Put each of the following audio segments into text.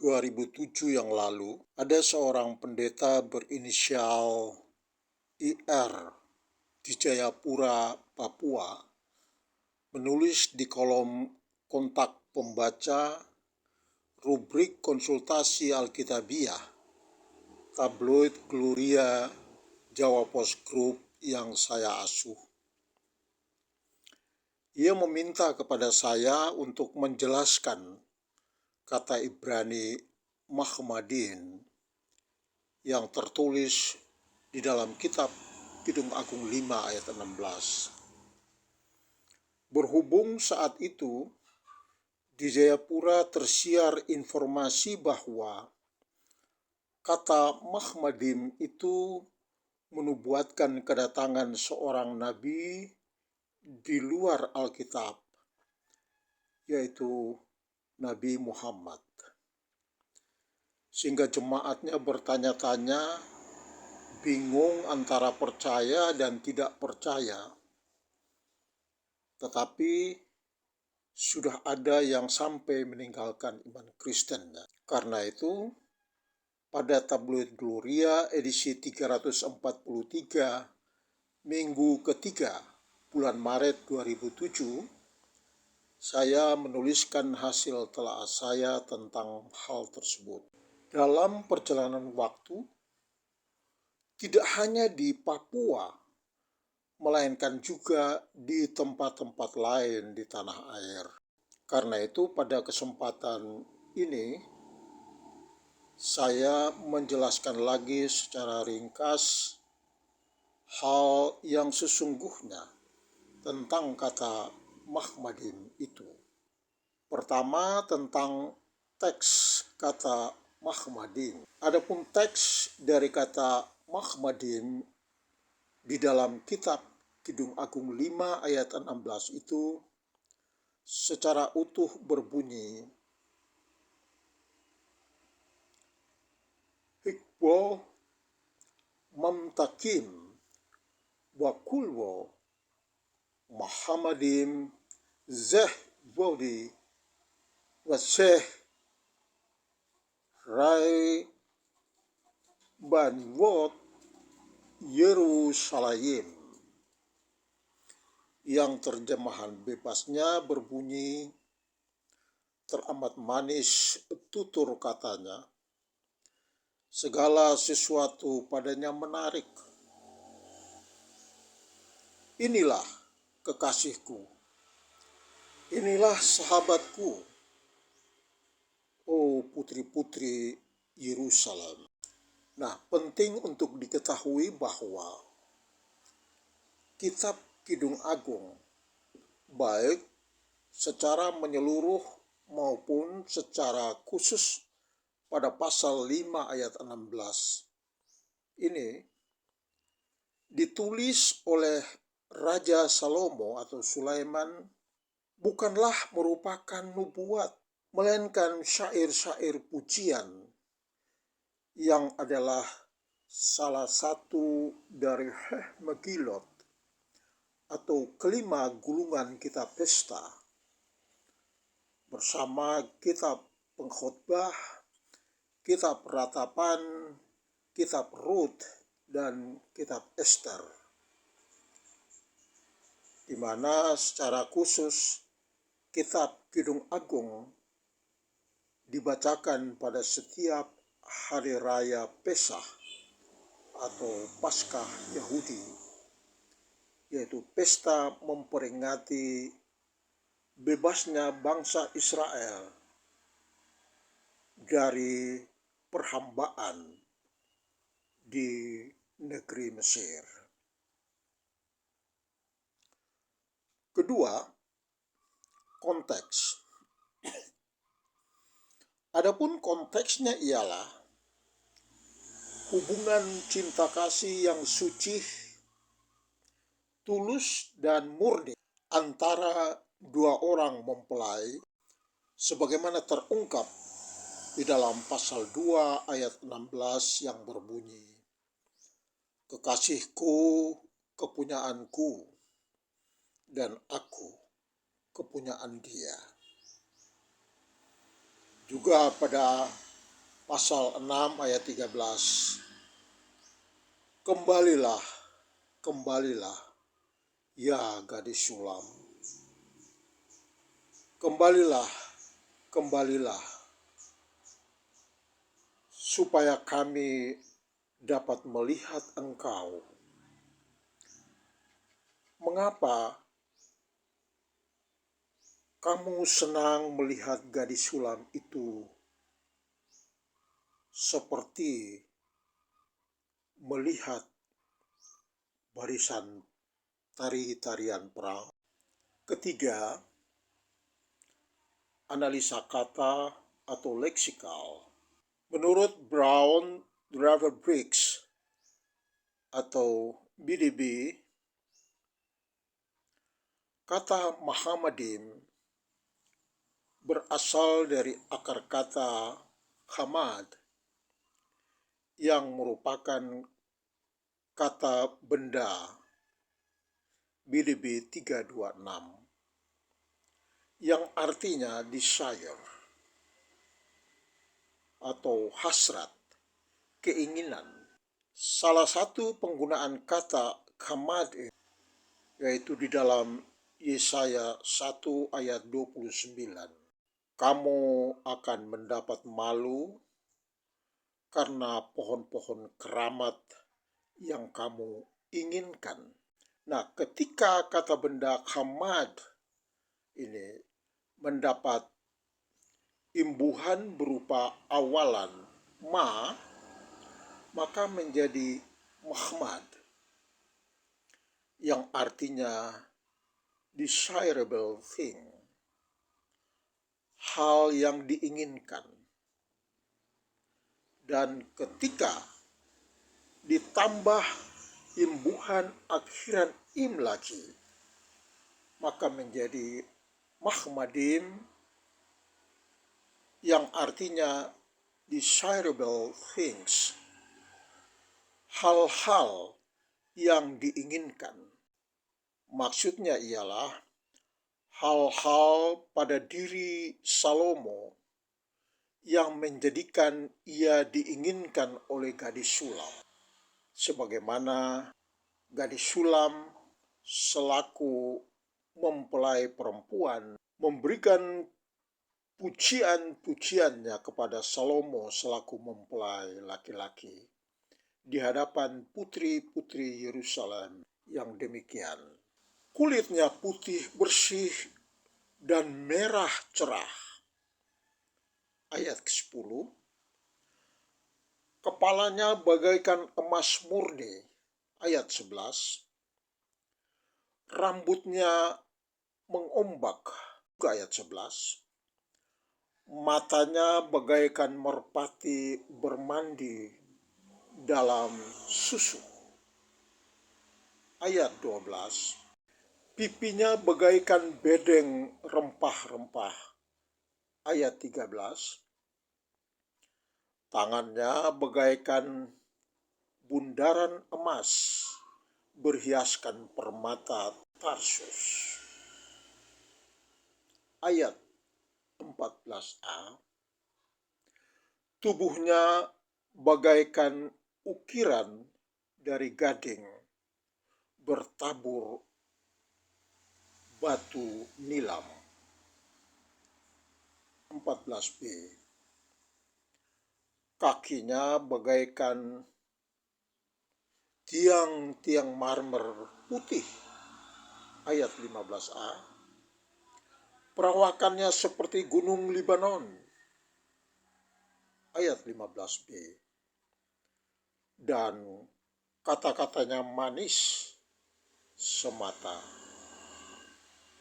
2007 yang lalu, ada seorang pendeta berinisial IR di Jayapura, Papua, menulis di kolom kontak pembaca rubrik konsultasi Alkitabiah, tabloid Gloria Jawa Post Group yang saya asuh. Ia meminta kepada saya untuk menjelaskan kata Ibrani Mahmadin yang tertulis di dalam kitab Kidung Agung 5 ayat 16. Berhubung saat itu di Jayapura tersiar informasi bahwa kata Mahmadim itu menubuatkan kedatangan seorang nabi di luar Alkitab, yaitu Nabi Muhammad. Sehingga jemaatnya bertanya-tanya, bingung antara percaya dan tidak percaya. Tetapi sudah ada yang sampai meninggalkan iman Kristen. Karena itu, pada tabloid Gloria edisi 343, minggu ketiga, bulan Maret 2007, saya menuliskan hasil telaah saya tentang hal tersebut. Dalam perjalanan waktu, tidak hanya di Papua, melainkan juga di tempat-tempat lain di tanah air. Karena itu, pada kesempatan ini, saya menjelaskan lagi secara ringkas hal yang sesungguhnya tentang kata Mahmadim itu. Pertama, tentang teks kata Mahmadim. Adapun teks dari kata Mahmadim di dalam kitab Kidung Agung 5 ayat 16 itu secara utuh berbunyi, Hikbo mamtakim wakulwo Mahamadim zeh bodi waseh rai banwot Yerusalem, yang terjemahan bebasnya berbunyi, teramat manis tutur katanya, segala sesuatu padanya menarik. Inilah kekasihku, inilah sahabatku, oh putri-putri Yerusalem. Nah, penting untuk diketahui bahwa kitab Kidung Agung, baik secara menyeluruh maupun secara khusus pada pasal 5 ayat 16, ini ditulis oleh Raja Salomo atau Sulaiman bukanlah merupakan nubuat, melainkan syair-syair pujian yang adalah salah satu dari Megillot atau kelima gulungan kitab pesta bersama kitab pengkhotbah, kitab ratapan, kitab Rut, dan kitab Ester, di mana secara khusus kitab Kidung Agung dibacakan pada setiap hari raya Pesah atau Paskah Yahudi, yaitu pesta memperingati bebasnya bangsa Israel dari perhambaan di negeri Mesir. Kedua, konteks. Adapun konteksnya ialah hubungan cinta kasih yang suci, tulus, dan murni antara dua orang mempelai sebagaimana terungkap di dalam pasal 2 ayat 16 yang berbunyi, kekasihku, kepunyaanku, dan aku, kepunyaan dia. Juga pada pasal 6 ayat 13. Kembalilah, kembalilah, ya gadis sulam. Kembalilah, kembalilah, supaya kami dapat melihat engkau. Mengapa kamu senang melihat gadis sulam itu seperti melihat barisan tarian perang? Ketiga, analisa kata atau leksikal. Menurut Brown Driver Briggs atau BDB, kata Muhammadin berasal dari akar kata hamad yang merupakan kata benda BDB 326 yang artinya desire atau hasrat, keinginan. Salah satu penggunaan kata hamad yaitu di dalam Yesaya 1 ayat 29. Kamu akan mendapat malu karena pohon-pohon keramat yang kamu inginkan. Nah, ketika kata benda hamad ini mendapat imbuhan berupa awalan ma, maka menjadi mahmad yang artinya desirable thing, hal yang diinginkan. Dan ketika ditambah imbuhan akhiran im lagi, maka menjadi mahmadim yang artinya desirable things, hal-hal yang diinginkan. Maksudnya ialah hal-hal pada diri Salomo yang menjadikan ia diinginkan oleh gadis sulam. Sebagaimana gadis sulam selaku mempelai perempuan memberikan pujian-pujiannya kepada Salomo selaku mempelai laki-laki di hadapan putri-putri Yerusalem yang demikian. Kulitnya putih bersih dan merah cerah. Ayat ke-10. Kepalanya bagaikan emas murni. Ayat 11. Rambutnya mengombak. Ayat 11. Matanya bagaikan merpati bermandi dalam susu. Ayat 12. Pipinya bagaikan bedeng rempah-rempah. Ayat 13. Tangannya bagaikan bundaran emas berhiaskan permata Tarsus. Ayat 14a. Tubuhnya bagaikan ukiran dari gading bertabur batu nilam. 14b. Kakinya bagaikan tiang-tiang marmer putih. Ayat 15a. Perawakannya seperti gunung Libanon. Ayat 15b. Dan kata-katanya manis semata.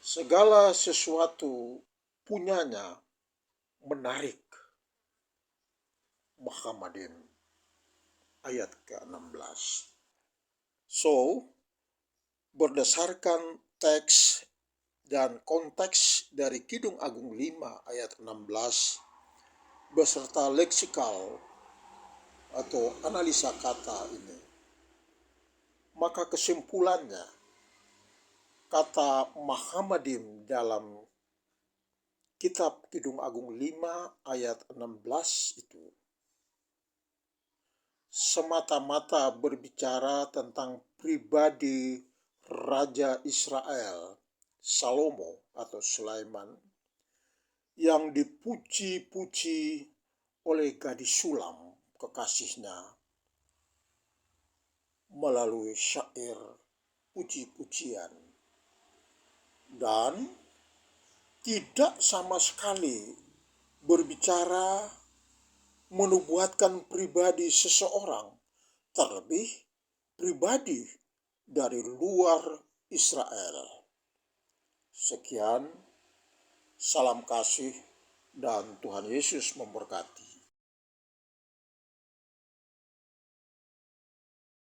Segala sesuatu punyanya menarik. Muhammadin. Ayat ke-16. So, berdasarkan teks dan konteks dari Kidung Agung 5 ayat 16 beserta leksikal atau analisa kata ini, maka kesimpulannya kata Muhammadim dalam kitab Kidung Agung 5 ayat 16 itu semata-mata berbicara tentang pribadi Raja Israel, Salomo atau Sulaiman, yang dipuji-puji oleh gadis sulam kekasihnya melalui syair puji-pujian, dan tidak sama sekali berbicara menubuatkan pribadi seseorang, terlebih pribadi dari luar Israel. Sekian, salam kasih dan Tuhan Yesus memberkati.